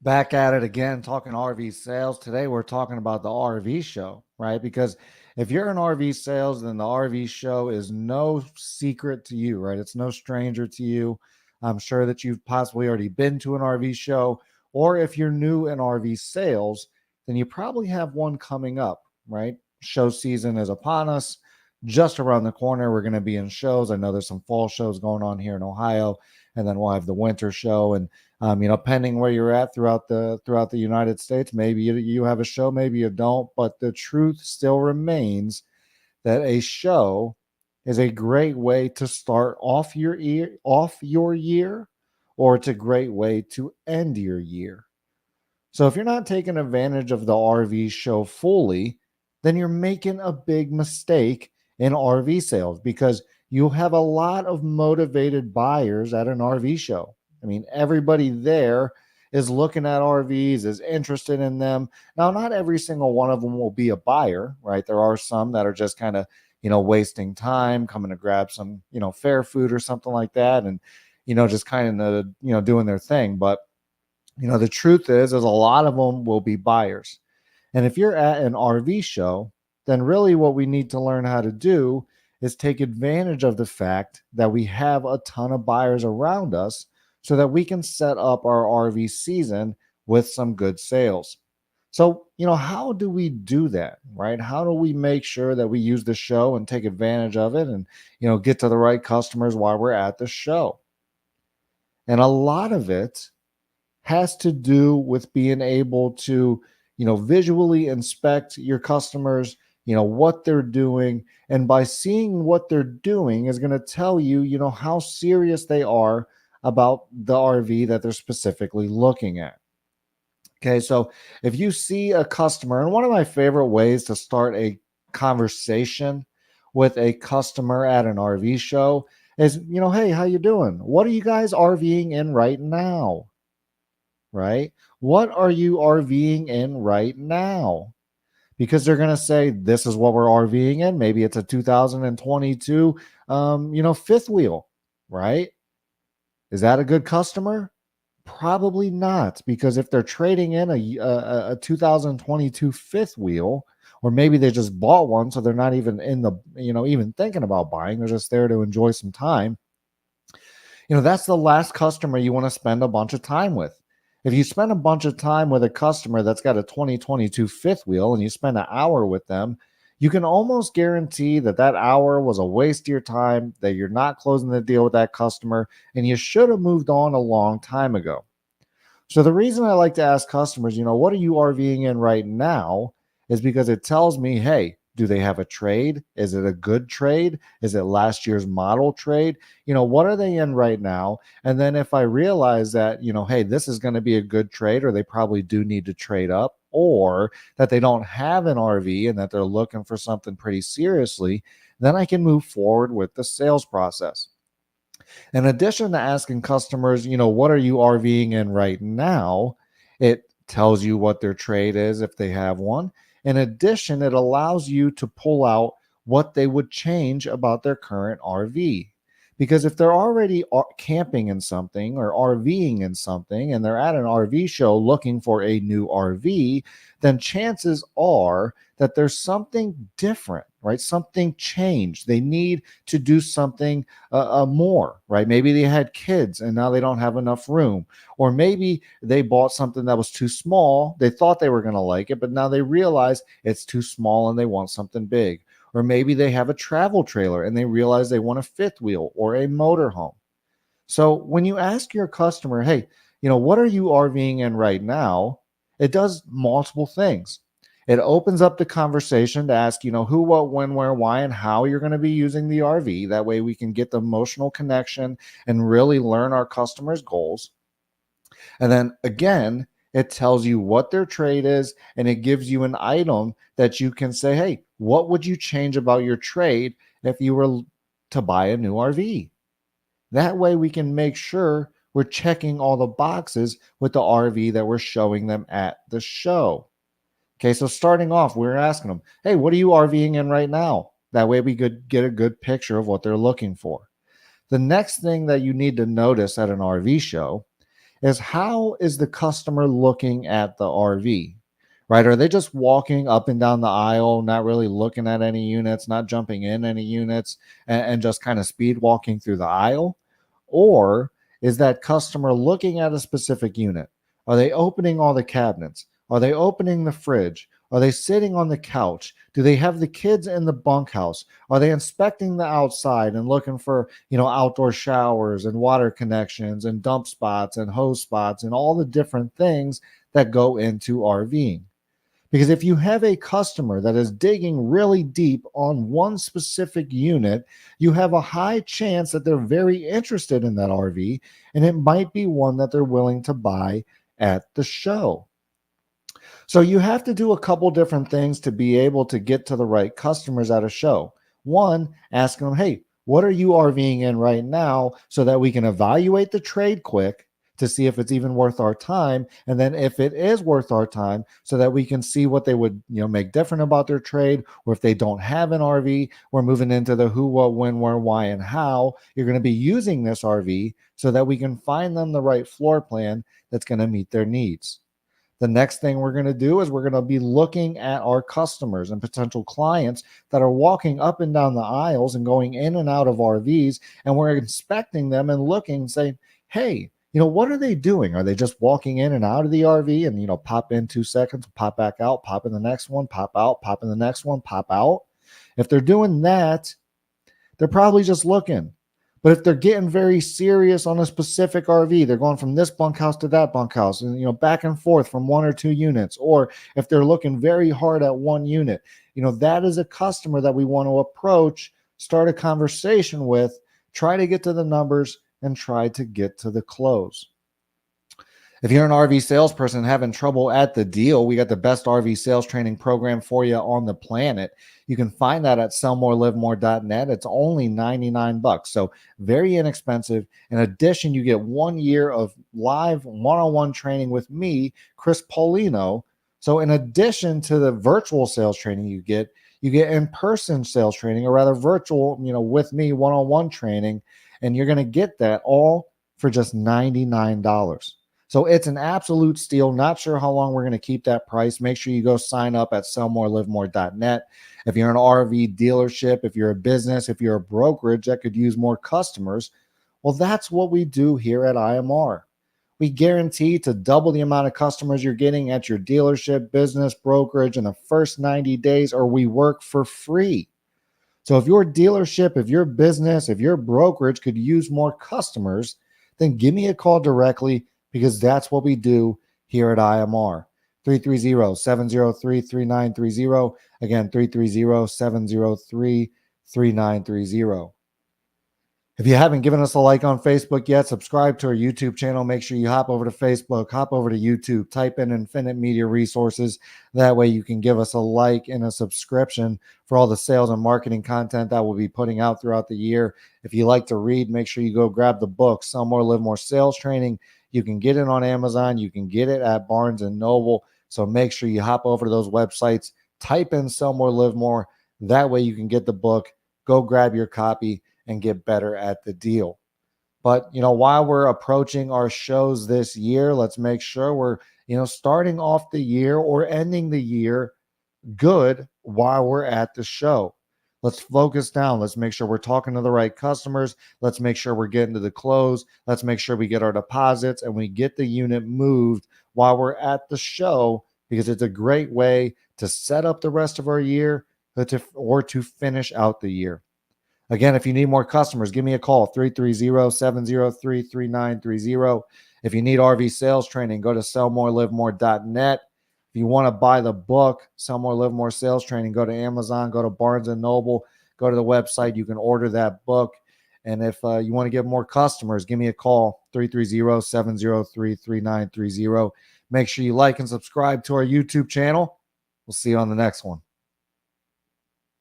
Back at it again, talking RV sales. Today, we're talking about the RV show, right? Because if you're in RV sales, then the RV show is no secret to you, right? It's no stranger to you. I'm sure that you've possibly already been to an RV show, or if you're new in RV sales, then you probably have one coming up, right? Show season is upon us. Just around the corner, we're going to be in shows. I know there's some fall shows going on here in Ohio, and then we'll have the winter show. And pending where you're at throughout the United States, maybe you have a show, maybe you don't. But the truth still remains that a show is a great way to start off your year, or it's a great way to end your year. So if you're not taking advantage of the RV show fully, then you're making a big mistake in RV sales, because you'll have a lot of motivated buyers at an RV show. I mean, everybody there is looking at RVs, is interested in them. Now, not every single one of them will be a buyer, right? There are some that are just kind of, wasting time, coming to grab some, fair food or something like that, and, just kind of, doing their thing. But the truth is a lot of them will be buyers. And if you're at an RV show, then really what we need to learn how to do is take advantage of the fact that we have a ton of buyers around us, so that we can set up our RV season with some good sales. So, how do we do that, right? How do we make sure that we use the show and take advantage of it and, get to the right customers while we're at the show? And a lot of it has to do with being able to, visually inspect your customers, what they're doing. And by seeing what they're doing is going to tell you, how serious they are about the RV that they're specifically looking at. Okay, so if you see a customer, and one of my favorite ways to start a conversation with a customer at an RV show is, hey, how you doing? What are you guys RVing in right now? Right? What are you RVing in right now? Because they're going to say, this is what we're RVing in. Maybe it's a 2022, fifth wheel, right? Is that a good customer? Probably not, because if they're trading in a 2022 fifth wheel, or maybe they just bought one, so they're not even even thinking about buying, they're just there to enjoy some time. That's the last customer you want to spend a bunch of time with. If you spend a bunch of time with a customer that's got a 2022 fifth wheel and you spend an hour with them, you can almost guarantee that that hour was a waste of your time, that you're not closing the deal with that customer, and you should have moved on a long time ago. So the reason I like to ask customers, what are you RVing in right now, is because it tells me, hey, do they have a trade? Is it a good trade? Is it last year's model trade? What are they in right now? And then if I realize that, hey, this is going to be a good trade, or they probably do need to trade up, or that they don't have an RV and that they're looking for something pretty seriously, then I can move forward with the sales process. In addition to asking customers, what are you RVing in right now? It tells you what their trade is if they have one. In addition, it allows you to pull out what they would change about their current RV. Because if they're already camping in something or RVing in something, and they're at an RV show looking for a new RV, then chances are that there's something different, right? Something changed. They need to do something more, right? Maybe they had kids and now they don't have enough room. Or maybe they bought something that was too small. They thought they were going to like it, but now they realize it's too small and they want something big. Or maybe they have a travel trailer and they realize they want a fifth wheel or a motorhome. So when you ask your customer, hey, what are you RVing in right now? It does multiple things. It opens up the conversation to ask, who, what, when, where, why, and how you're going to be using the RV. That way we can get the emotional connection and really learn our customers' goals. And then again, it tells you what their trade is, and it gives you an item that you can say, hey, what would you change about your trade if you were to buy a new RV? That way we can make sure we're checking all the boxes with the RV that we're showing them at the show. Okay, so starting off, we're asking them, hey, what are you RVing in right now? That way we could get a good picture of what they're looking for. The next thing that you need to notice at an RV show is how is the customer looking at the RV? Right? Are they just walking up and down the aisle, not really looking at any units, not jumping in any units, and just kind of speed walking through the aisle? Or is that customer looking at a specific unit? Are they opening all the cabinets? Are they opening the fridge? Are they sitting on the couch? Do they have the kids in the bunkhouse? Are they inspecting the outside and looking for, outdoor showers and water connections and dump spots and hose spots and all the different things that go into RVing? Because if you have a customer that is digging really deep on one specific unit, you have a high chance that they're very interested in that RV, and it might be one that they're willing to buy at the show. So you have to do a couple different things to be able to get to the right customers at a show. One, asking them, hey, what are you RVing in right now, so that we can evaluate the trade quick to see if it's even worth our time. And then if it is worth our time, so that we can see what they would, make different about their trade, or if they don't have an RV, we're moving into the who, what, when, where, why, and how you're going to be using this RV, so that we can find them the right floor plan that's going to meet their needs. The next thing we're going to do is we're going to be looking at our customers and potential clients that are walking up and down the aisles and going in and out of RVs, and we're inspecting them and looking and saying, hey, what are they doing? Are they just walking in and out of the RV and, pop in 2 seconds, pop back out, pop in the next one, pop out, pop in the next one, pop out? If they're doing that, they're probably just looking. But if they're getting very serious on a specific RV, they're going from this bunkhouse to that bunkhouse and, back and forth from 1 or 2 units, or if they're looking very hard at one unit, that is a customer that we want to approach, start a conversation with, try to get to the numbers, and try to get to the close. If you're an RV salesperson having trouble at the deal, we got the best RV sales training program for you on the planet. You can find that at sellmorelivemore.net. It's only $99, so very inexpensive. In addition, you get 1 year of live one-on-one training with me, Chris Paulino. So in addition to the virtual sales training you get in-person sales training, or rather virtual, with me, one-on-one training, and you're going to get that all for just $99. So it's an absolute steal. Not sure how long we're going to keep that price. Make sure you go sign up at sellmorelivemore.net. If you're an RV dealership, if you're a business, if you're a brokerage that could use more customers, well, that's what we do here at IMR. We guarantee to double the amount of customers you're getting at your dealership, business, brokerage in the first 90 days, or we work for free. So if your dealership, if your business, if your brokerage could use more customers, then give me a call directly, because that's what we do here at IMR. 330-703-3930. Again, 330-703-3930. If you haven't given us a like on Facebook yet, subscribe to our YouTube channel. Make sure you hop over to Facebook, hop over to YouTube, type in Infinite Media Resources. That way you can give us a like and a subscription for all the sales and marketing content that we'll be putting out throughout the year. If you like to read, make sure you go grab the book, Sell More, Live More Sales Training. You can get it on Amazon. You can get it at Barnes & Noble. So make sure you hop over to those websites, type in Sell More, Live More. That way you can get the book, go grab your copy, and get better at the deal. But, while we're approaching our shows this year, let's make sure we're, starting off the year or ending the year good while we're at the show. Let's focus down. Let's make sure we're talking to the right customers. Let's make sure we're getting to the close. Let's make sure we get our deposits and we get the unit moved while we're at the show, because it's a great way to set up the rest of our year or to finish out the year. Again, if you need more customers, give me a call, 330-703-3930. If you need RV sales training, go to sellmorelivemore.net. If you want to buy the book, Sell More, Live More Sales Training, go to Amazon, go to Barnes & Noble, go to the website. You can order that book. And if you want to get more customers, give me a call, 330-703-3930. Make sure you like and subscribe to our YouTube channel. We'll see you on the next one.